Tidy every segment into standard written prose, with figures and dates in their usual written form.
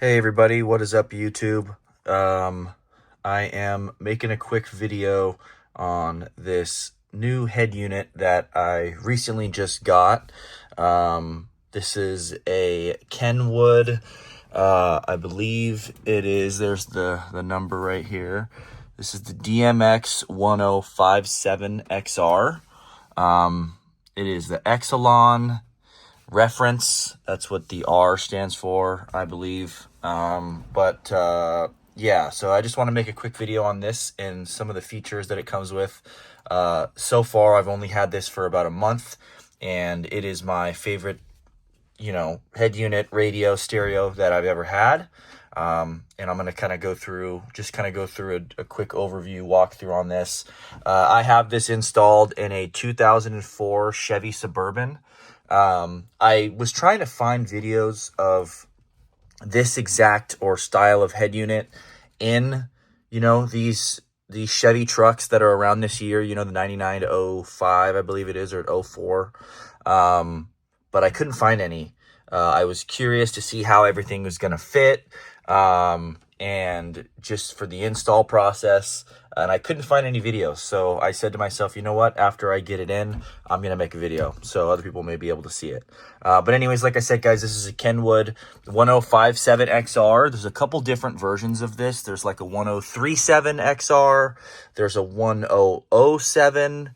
Hey everybody, what is up YouTube? I am making a quick video on this new head unit that I recently just got. This is a Kenwood. I believe it is. There's the number right here. This is the DMX 1057XR. It is the Exelon reference. That's what the R stands for, I believe. Yeah, so I just want to make a quick video on this and some of the features that it comes with. So far, I've only had this for about a month, and it is my favorite, head unit radio stereo that I've ever had. And I'm going to kind of go through a quick overview walkthrough on this. I have this installed in a 2004 Chevy Suburban. I was trying to find videos of this exact or style of head unit in, these Chevy trucks that are around this year, the 99 to 05, I believe it is, or 04. But I couldn't find any. I was curious to see how everything was going to fit, and just for the install process, and I couldn't find any videos. So I said to myself, you know what, after I get it in, I'm going to make a video so other people may be able to see it. But anyways, like I said, guys, this is a Kenwood 1057XR. There's a couple different versions of this. There's like a 1037XR. There's a 1007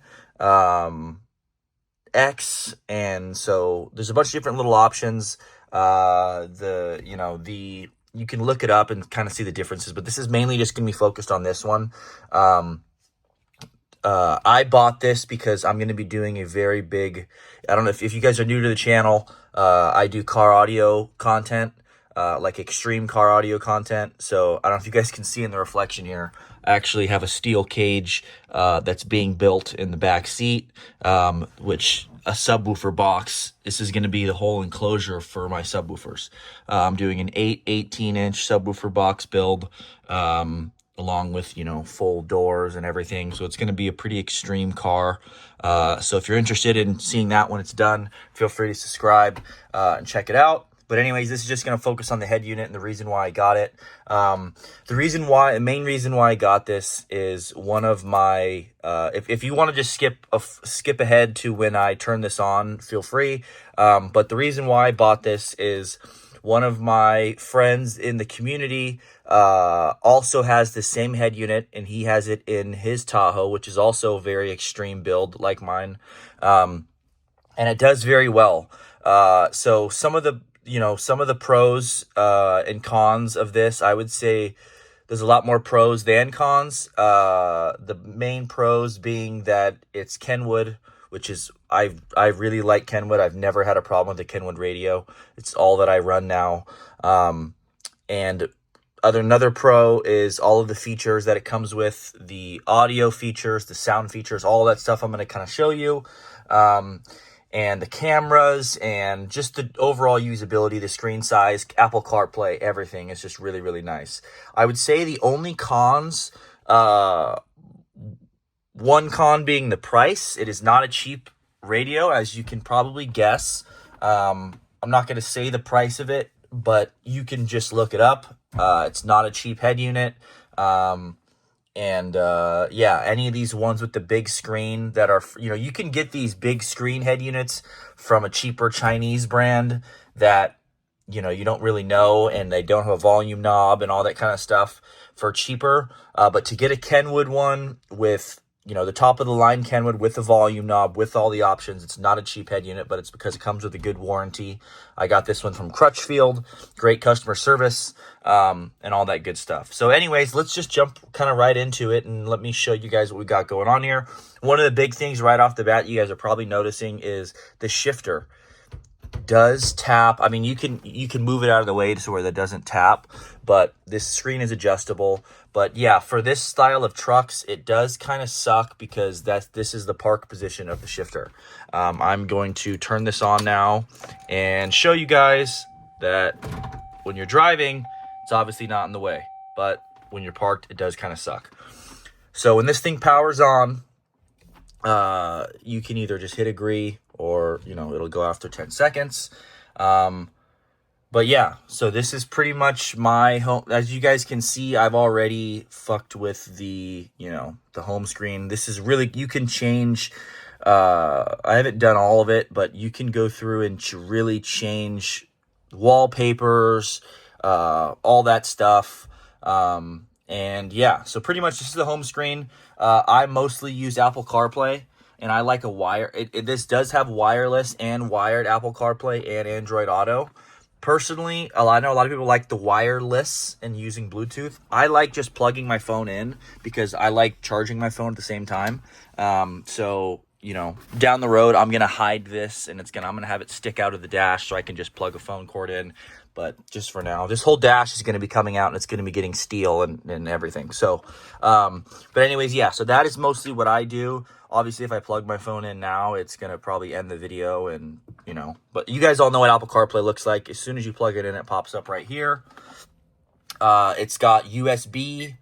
X, and so there's a bunch of different little options. You can look it up and kind of see the differences, but this is mainly just going to be focused on this one. I bought this because I'm going to be doing a very big, I don't know if you guys are new to the channel, I do car audio content, like extreme car audio content. So I don't know if you guys can see in the reflection here, I actually have a steel cage that's being built in the back seat, which a subwoofer box. This is going to be the whole enclosure for my subwoofers. I'm doing an 18-inch subwoofer box build, along with, full doors and everything. So it's going to be a pretty extreme car. So if you're interested in seeing that when it's done, feel free to subscribe and check it out. But anyways, this is just going to focus on the head unit and the reason why I got it. The main reason why I got this is one of my, if you want to just skip ahead to when I turn this on, feel free. But the reason why I bought this is one of my friends in the community also has the same head unit, and he has it in his Tahoe, which is also a very extreme build like mine. And it does very well. So some of the pros and cons of this, I would say there's a lot more pros than cons. The main pros being that it's Kenwood, which is, I really like Kenwood. I've never had a problem with the Kenwood radio. It's all that I run now. And another pro is all of the features that it comes with, the audio features, the sound features, all that stuff I'm going to kind of show you. And the cameras and just the overall usability, the screen size, Apple CarPlay, everything is just really, really nice. I would say the only cons, one con being the price. It is not a cheap radio, as you can probably guess. I'm not going to say the price of it, but you can just look it up. It's not a cheap head unit. Yeah, any of these ones with the big screen that are, you can get these big screen head units from a cheaper Chinese brand that, you don't really know, and they don't have a volume knob and all that kind of stuff for cheaper. But to get a Kenwood one with, the top of the line Kenwood with the volume knob, with all the options, it's not a cheap head unit, but it's because it comes with a good warranty. I got this one from Crutchfield, great customer service, and all that good stuff. So anyways, let's just jump kind of right into it, and let me show you guys what we got going on here. One of the big things right off the bat you guys are probably noticing is the shifter does tap. I mean, you can move it out of the way to where that doesn't tap, but this screen is adjustable. But yeah, for this style of trucks, it does kind of suck because this is the park position of the shifter. I'm going to turn this on now and show you guys that when you're driving, it's obviously not in the way, but when you're parked, it does kind of suck. So when this thing powers on, you can either just hit agree, or it'll go after 10 seconds. But yeah, so this is pretty much my home. As you guys can see, I've already fucked with the, the home screen. This is really, you can change, I haven't done all of it, but you can go through and really change wallpapers, all that stuff. And yeah, so pretty much this is the home screen. I mostly use Apple CarPlay, and I like a wire. This does have wireless and wired Apple CarPlay and Android Auto. Personally, I know a lot of people like the wireless and using Bluetooth. I like just plugging my phone in because I like charging my phone at the same time. So, down the road, I'm going to hide this, and I'm going to have it stick out of the dash so I can just plug a phone cord in. But just for now, this whole dash is going to be coming out, and it's going to be getting steel and everything. So, but anyways, yeah, so that is mostly what I do. Obviously, if I plug my phone in now, it's going to probably end the video and, but you guys all know what Apple CarPlay looks like. As soon as you plug it in, it pops up right here. It's got USB,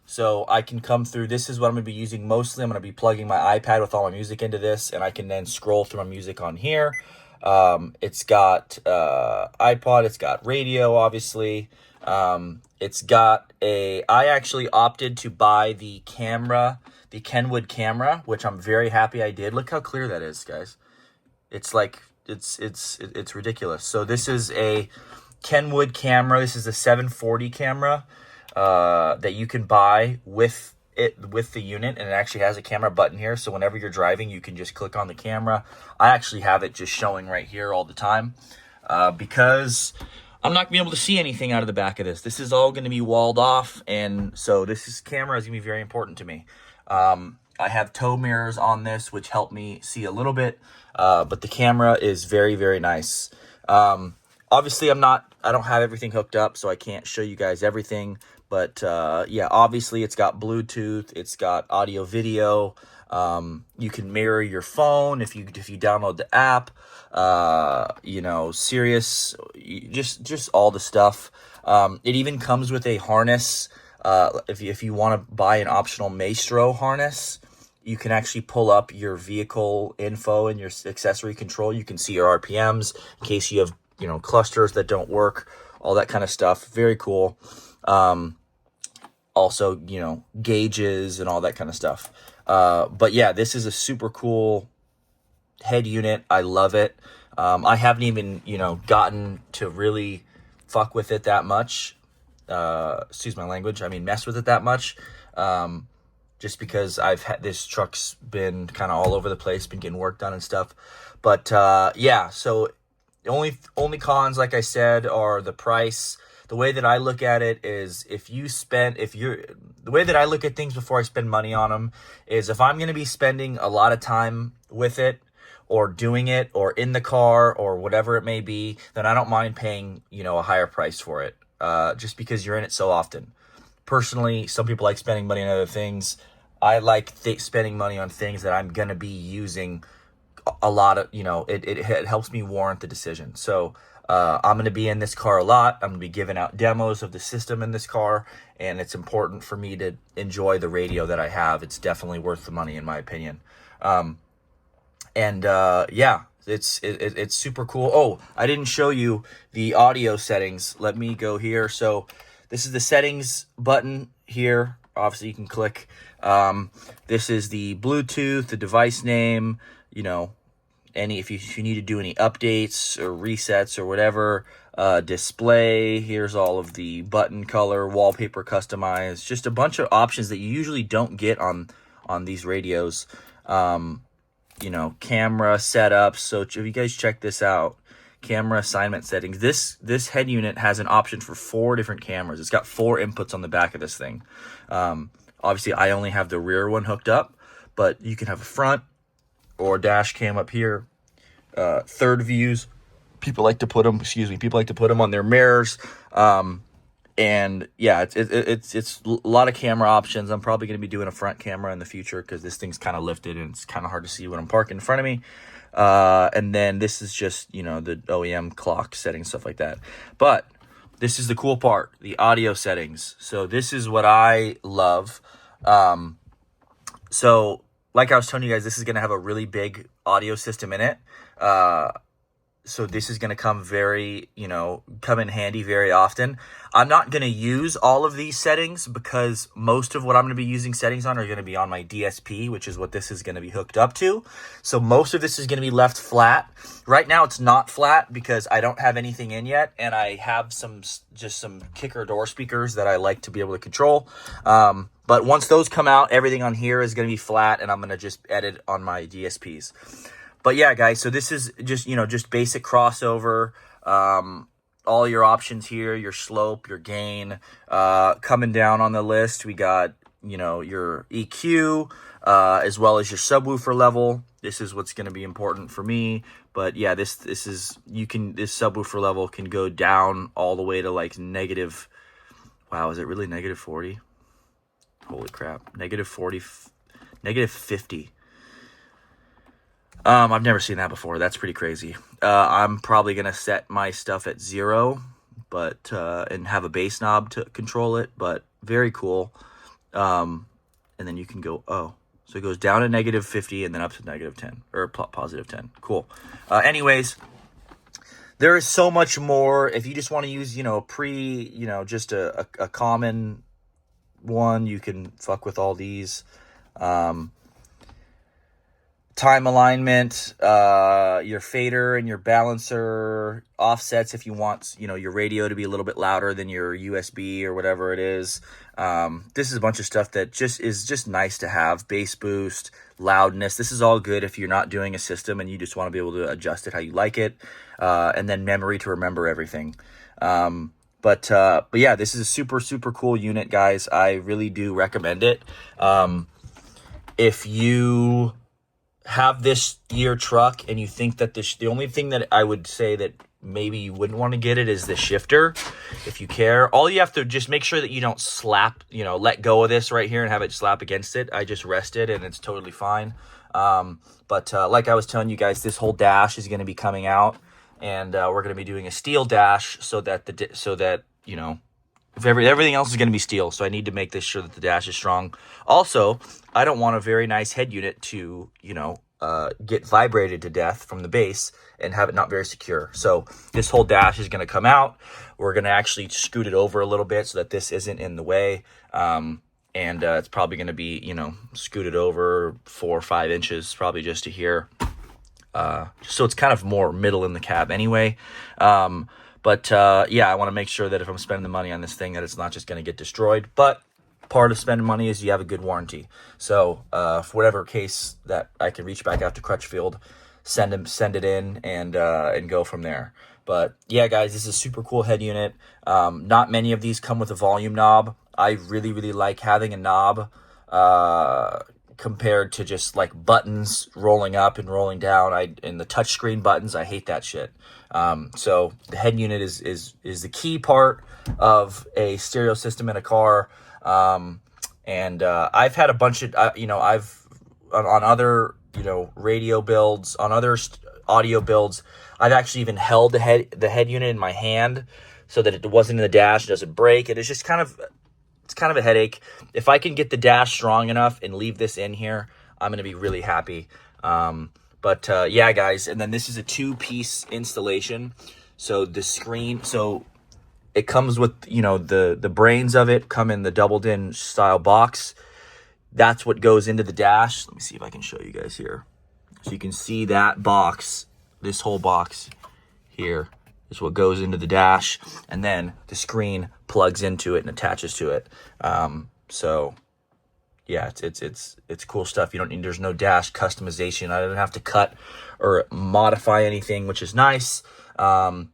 so I can come through. This is what I'm going to be using mostly. I'm going to be plugging my iPad with all my music into this, and I can then scroll through my music on here. It's got iPod, it's got radio, obviously. It's got I actually opted to buy the camera, the Kenwood camera, which I'm very happy I did. Look how clear that is, guys. It's like, it's ridiculous. So this is a Kenwood camera. This is a 740 camera, that you can buy with the unit, and it actually has a camera button here, so whenever you're driving you can just click on the camera. I actually have it just showing right here all the time, because I'm not gonna be able to see anything out of the back of this. This is all going to be walled off, and so camera is gonna be very important to me. I have tow mirrors on this, which help me see a little bit, but the camera is very, very nice. Obviously I don't have everything hooked up, so I can't show you guys everything. But yeah, obviously it's got Bluetooth, it's got audio, video. You can mirror your phone if you download the app. Sirius, just all the stuff. It even comes with a harness. If you want to buy an optional Maestro harness, you can actually pull up your vehicle info and your accessory control. You can see your RPMs in case you have clusters that don't work, all that kind of stuff. Very cool. Also, gauges and all that kind of stuff. But yeah, this is a super cool head unit. I love it. I haven't even, gotten to really fuck with it that much. Excuse my language. I mean, mess with it that much. Just because this truck's been kind of all over the place, been getting work done and stuff. But, yeah, so the only cons, like I said, are the price. The way that I look at it is the way that I look at things before I spend money on them is if I'm going to be spending a lot of time with it or doing it or in the car or whatever it may be, then I don't mind paying, a higher price for it, just because you're in it so often. Personally, some people like spending money on other things. I like spending money on things that I'm going to be using a lot of, it helps me warrant the decision. So, I'm going to be in this car a lot. I'm going to be giving out demos of the system in this car, and it's important for me to enjoy the radio that I have. It's definitely worth the money, in my opinion. Yeah, it's super cool. Oh, I didn't show you the audio settings. Let me go here. So this is the settings button here. Obviously, you can click. This is the Bluetooth, the device name, if you need to do any updates or resets or whatever, display, here's all of the button color, wallpaper customize, just a bunch of options that you usually don't get on these radios. Camera setup. So if you guys check this out, camera assignment settings, this head unit has an option for 4 different cameras. It's got 4 inputs on the back of this thing. Obviously I only have the rear one hooked up, but you can have a front or dash cam up here. Third views, people like to put them on their mirrors. And yeah, it's a lot of camera options. I'm probably going to be doing a front camera in the future because this thing's kind of lifted and it's kind of hard to see when I'm parking in front of me. And then this is just, the OEM clock settings, stuff like that. But this is the cool part, the audio settings. So this is what I love. So like I was telling you guys, this is going to have a really big audio system in it. So this is going to come come in handy very often. I'm not going to use all of these settings because most of what I'm going to be using settings on are going to be on my DSP, which is what this is going to be hooked up to. So most of this is going to be left flat. Right now it's not flat because I don't have anything in yet, and I have just some kicker door speakers that I like to be able to control. But once those come out, everything on here is going to be flat, and I'm going to just edit on my DSPs. But yeah, guys, so this is just basic crossover. All your options here, your slope, your gain. Coming down on the list, we got, your EQ, as well as your subwoofer level. This is what's going to be important for me. But yeah, this subwoofer level can go down all the way to like negative. Wow, is it really negative 40? Holy crap. Negative 40, negative 50. I've never seen that before. That's pretty crazy. I'm probably going to set my stuff at 0, but, and have a bass knob to control it, but very cool. And then you can go, so it goes down to negative 50 and then up to negative 10 or positive 10. Cool. Anyways, there is so much more. If you just want to use, just a common one, you can fuck with all these. Time alignment, your fader and your balancer, offsets if you want, your radio to be a little bit louder than your USB or whatever it is. This is a bunch of stuff that is just nice to have. Bass boost, loudness. This is all good if you're not doing a system and you just want to be able to adjust it how you like it. And then memory to remember everything. But yeah, this is a super, super cool unit, guys. I really do recommend it. If you have this year truck and you think that the only thing that I would say that maybe you wouldn't want to get it is the shifter. If you care, all you have to just make sure that you don't slap, let go of this right here and have it slap against it. I just rested and it's totally fine. But like I was telling you guys, this whole dash is going to be coming out, and we're going to be doing a steel dash so that if everything else is going to be steel. So I need to make this sure that the dash is strong. Also, I don't want a very nice head unit to, get vibrated to death from the bass and have it not very secure. So this whole dash is going to come out. We're going to actually scoot it over a little bit so that this isn't in the way. And it's probably going to be, scooted over 4 or 5 inches, probably just to here. So it's kind of more middle in the cab anyway. But yeah, I want to make sure that if I'm spending the money on this thing, that it's not just going to get destroyed. But part of spending money is you have a good warranty. So for whatever case that I can reach back out to Crutchfield, send it in and go from there. But yeah, guys, this is a super cool head unit. Not many of these come with a volume knob. I really, really like having a knob compared to just like buttons rolling up and rolling down. And the touchscreen buttons, I hate that shit. So the head unit is the key part of a stereo system in a car. I've had a bunch of, I've on other, radio builds, on other audio builds, I've actually even held the head unit in my hand so that it wasn't in the dash, it doesn't break. It is just it's kind of a headache. If I can get the dash strong enough and leave this in here, I'm going to be really happy. But yeah, guys, and then this is a 2-piece installation. So the screen, so it comes with, the brains of it come in the doubled in style box. That's what goes into the dash. Let me see if I can show you guys here. So you can see that box, this whole box here is what goes into the dash. And then the screen plugs into it and attaches to it. So yeah, it's cool stuff. There's no dash customization. I don't have to cut or modify anything, which is nice. And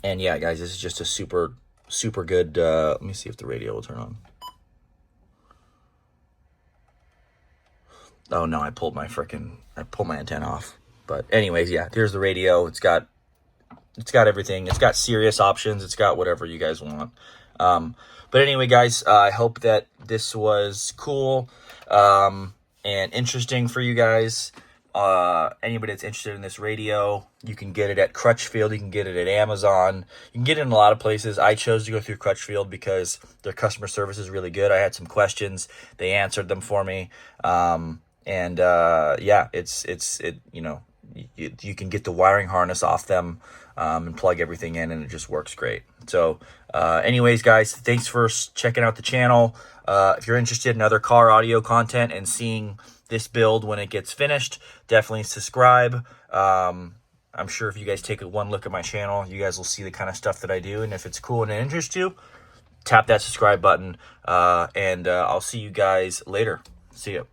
yeah, guys, this is just a super, super good, let me see if the radio will turn on. Oh no, I pulled my antenna off. But anyways, yeah, here's the radio. It's got everything. It's got Sirius options. It's got whatever you guys want. But anyway, guys, I hope that this was cool and interesting for you guys. Anybody that's interested in this radio, you can get it at Crutchfield. You can get it at Amazon. You can get it in a lot of places. I chose to go through Crutchfield because their customer service is really good. I had some questions. They answered them for me. Yeah, you can get the wiring harness off them and plug everything in, and it just works great. So anyways, guys, thanks for checking out the channel. If you're interested in other car audio content and seeing this build when it gets finished, definitely subscribe. I'm sure if you guys take one look at my channel, you guys will see the kind of stuff that I do. And if it's cool and it interests you, tap that subscribe button. And I'll see you guys later. See ya.